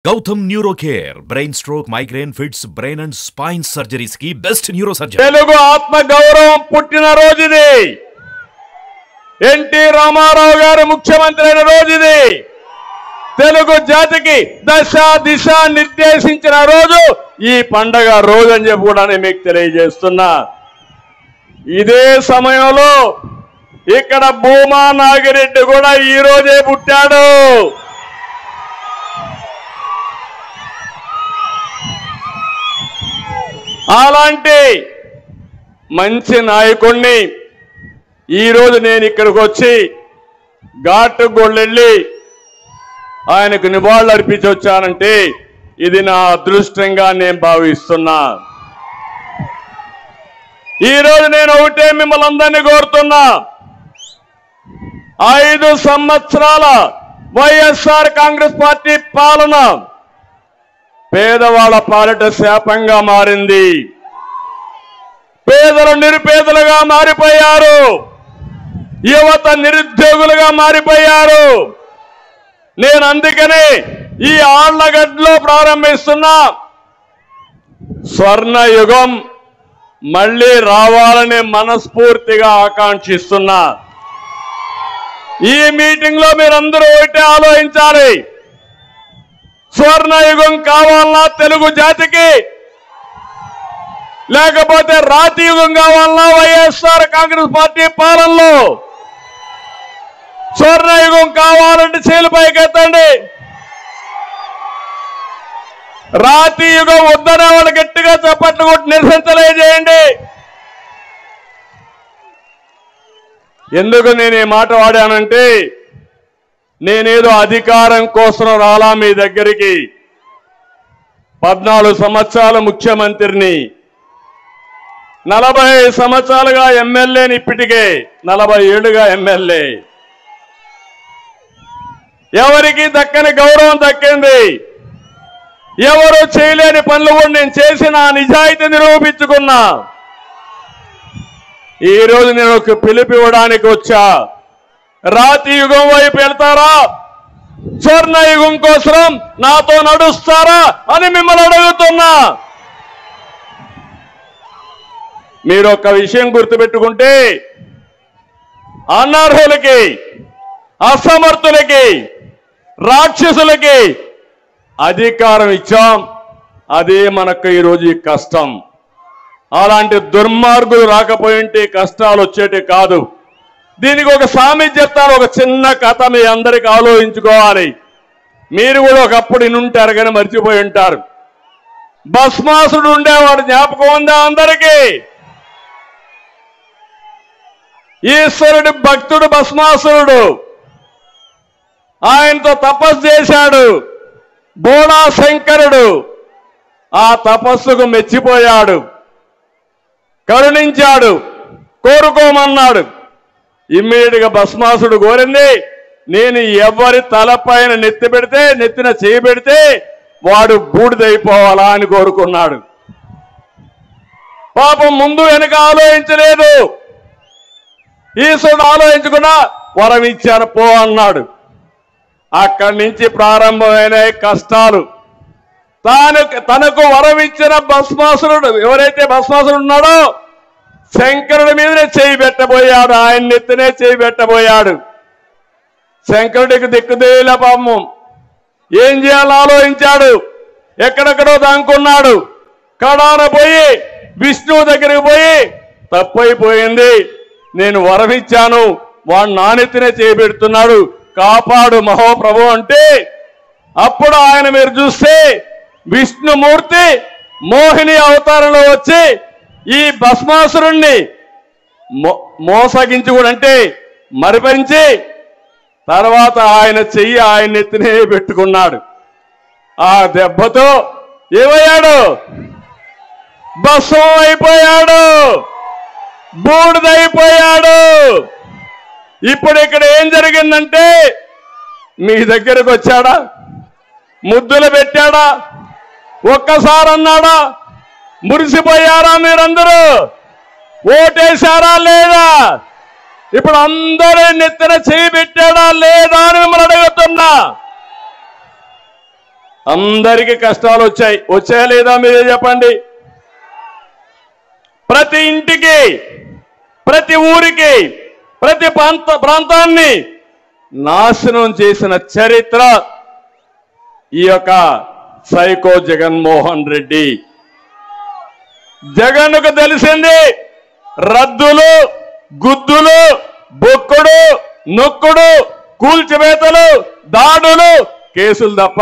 Gautam neuro care brain stroke migraine fits brain and spine surgeries की best neuro surgeon Telugu ఆత్మ గౌరవం పుట్టిన రోజు ఇది ఎన్టీ రామారావు గారు ముఖ్యమంత్రి అయిన రోజు ఇది తెలుగు జాతికి దశ దిశ నిర్దేశించిన రోజు ఈ పండగ రోజు అని చెప్పి కూడా నేను మీకు తెలియజేస్తున్నా ఇదే సమయంలో ఇక్కడ భూమా నాగిరెడ్డి కూడా ఈ రోజే పుట్టాడు అలాంటి మంచి నాయకుడిని ఈ రోజు నేను ఇక్కడికి వచ్చి ఘాట్ గోళ్ళెళ్ళి ఆయనకు నివాళులు అర్పించి వచ్చానంటే ఇది నా అదృష్టంగా నేను భావిస్తున్నా ఈ రోజు నేను ఒకటే మిమ్మల్ని అందరినీ కోరుతున్నా 5 సంవత్సరాల వైఎస్ఆర్ కాంగ్రెస్ పార్టీ పాలన పేదవాళ్ళ పాలిట శాపంగా మారింది పేదలు నిరుపేదలుగా మారిపోయారు యువత నిరుద్యోగులుగా మారిపోయారు నేను అందుకనే ఈ ఆళ్లగడ్డలో ప్రారంభిస్తున్న స్వర్ణ యుగం మళ్ళీ రావాలని మనస్ఫూర్తిగా ఆకాంక్షిస్తున్నా ఈ మీటింగ్ లో మీరందరూ ఒకటే ఆలోచించాలి స్వర్ణయుగం కావాలన్నా తెలుగు జాతికి లేకపోతే రాతి యుగం కావాలన్నా వైఎస్ఆర్ కాంగ్రెస్ పార్టీ పాలనలో స్వర్ణయుగం కావాలంటే చేలుపైకెత్తండి రాతి యుగం వద్దనే వాళ్ళు గట్టిగా చప్పట్లు కొట్టి నిరసన తెలియజేయండి ఎందుకు నేను ఈ మాట వాడానంటే నేనేదో అధికారం కోసం రాలా మీ దగ్గరికి 14 సంవత్సరాల ముఖ్యమంత్రిని 40 సంవత్సరాలుగా ఎమ్మెల్యేని ఇప్పటికే 47గా ఎమ్మెల్యే ఎవరికి దక్కని గౌరవం దక్కింది ఎవరు చేయలేని పనులు కూడా నేను చేసిన నిజాయితీ నిరూపించుకున్నా ఈ రోజు నేను ఒక పిలుపు ఇవ్వడానికి వచ్చా రాతి యుగం వైపు వెళ్తారా స్వర్ణ యుగం కోసం నాతో నడుస్తారా అని మిమ్మల్ని అడుగుతున్నా మీరు ఒక విషయం గుర్తుపెట్టుకుంటే అనర్హులకి అసమర్థులకి రాక్షసులకి అధికారం ఇచ్చాం అదే మనకు ఈరోజు ఈ కష్టం అలాంటి దుర్మార్గులు రాకపోయింటే కష్టాలు వచ్చేటి కాదు దీనికి ఒక సామెత చెప్తాను ఒక చిన్న కథ మీ అందరికి ఆలోచించుకోవాలి మీరు కూడా ఒకప్పుడు ఇనుంటారు కానీ మర్చిపోయి ఉంటారు భస్మాసుడు ఉండేవాడు జ్ఞాపకం ఉందా అందరికీ ఈశ్వరుడి భక్తుడు భస్మాసురుడు ఆయనతో తపస్సు చేశాడు బోళా శంకరుడు ఆ తపస్సుకు మెచ్చిపోయాడు కరుణించాడు కోరుకోమన్నాడు ఇమ్మీడియట్ గా భస్మాసుడు కోరింది నేను ఎవరి తలపైన నెత్తి పెడితే నెత్తిన చేయి పెడితే వాడు బూడిదైపోవాలా అని కోరుకున్నాడు పాపం ముందు వెనక ఆలోచించలేదు ఈశ్వరుడు ఆలోచించుకున్నా వరం ఇచ్చాను పో అన్నాడు అక్కడి నుంచి ప్రారంభమైన కష్టాలు తనకు వరం ఇచ్చిన భస్మాసురుడు ఎవరైతే భస్మాసురుడు ఉన్నాడో శంకరుడి మీదనే చేయి పెట్టబోయాడు ఆయన నెత్తినే చేయి పెట్టబోయాడు శంకరుడికి దిక్కుదేల పాపం ఏం చేయాలో ఆలోచించాడు ఎక్కడెక్కడో దాంకున్నాడు కడాన పోయి విష్ణువు దగ్గరికి పోయి తప్పైపోయింది నేను వరం ఇచ్చాను వాడు నానెత్తినే చేయి పెడుతున్నాడు కాపాడు మహోప్రభు అంటే అప్పుడు ఆయన మీరు చూస్తే విష్ణుమూర్తి మోహిని అవతారంలో వచ్చి ఈ భస్మాసురుణ్ణి మోసగించి కూడా అంటే మరిపరించి తర్వాత ఆయన చెయ్యి ఆయన ఎత్తినే పెట్టుకున్నాడు ఆ దెబ్బతో ఏమయ్యాడు భస్మం అయిపోయాడు బూడిదైపోయాడు ఇప్పుడు ఇక్కడ ఏం జరిగిందంటే మీ దగ్గరకు వచ్చాడా ముద్దులు పెట్టాడా ఒక్కసారి అన్నాడా మురిసిపోయారా మీరందరూ ఓటేశారా లేదా ఇప్పుడు అందరూ నెత్తిన చేయి పెట్టాడా లేదా అని మిమ్మల్ని అడుగుతున్నా అందరికీ కష్టాలు వచ్చాయా లేదా మీరే చెప్పండి. ప్రతి ఇంటికి, ప్రతి ఊరికి, ప్రతి ప్రాంతాన్ని నాశనం చేసిన చరిత్ర ఈ యొక్క సైకో జగన్మోహన్ రెడ్డి. జగన్కు తెలిసింది రద్దులు, గుద్దులు, బొక్కుడు, నొక్కుడు, కూల్చివేతలు, దాడులు, కేసులు తప్ప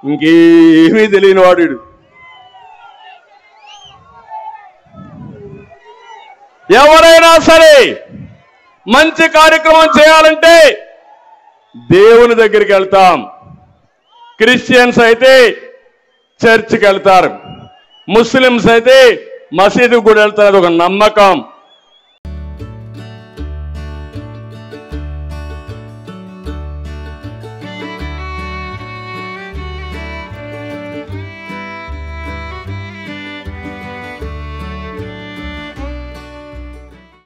ఇంకేమీ తెలియని వాడు. ఎవరైనా సరే మంచి కార్యక్రమం చేయాలంటే దేవుని దగ్గరికి వెళ్తాం. క్రిస్టియన్స్ అయితే చర్చికి వెళ్తారు, ముస్లిమ్స్ అయితే మసీదుకు కూడా వెళ్తారు. ఒక నమ్మకం.